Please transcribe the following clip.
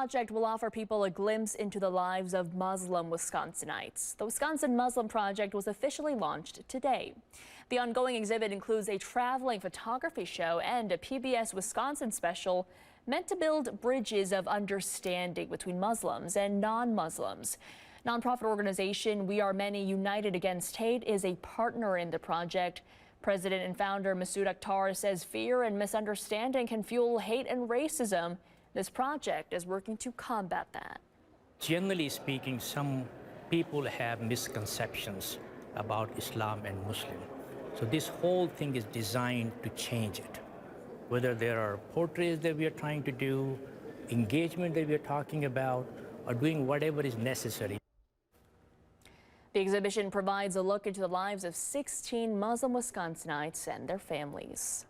The project will offer people a glimpse into the lives of Muslim Wisconsinites. The Wisconsin Muslim Project was officially launched today. The ongoing exhibit includes a traveling photography show and a PBS Wisconsin special meant to build bridges of understanding between Muslims and non-Muslims. Nonprofit organization We Are Many United Against Hate is a partner in the project. President and founder Masood Akhtar says fear and misunderstanding can fuel hate and racism. This project is working to combat that. Generally speaking, some people have misconceptions about Islam and Muslim. So this whole thing is designed to change it. Whether there are portraits that we are trying to do, engagement that we are talking about, or doing whatever is necessary. The exhibition provides a look into the lives of 16 Muslim Wisconsinites and their families.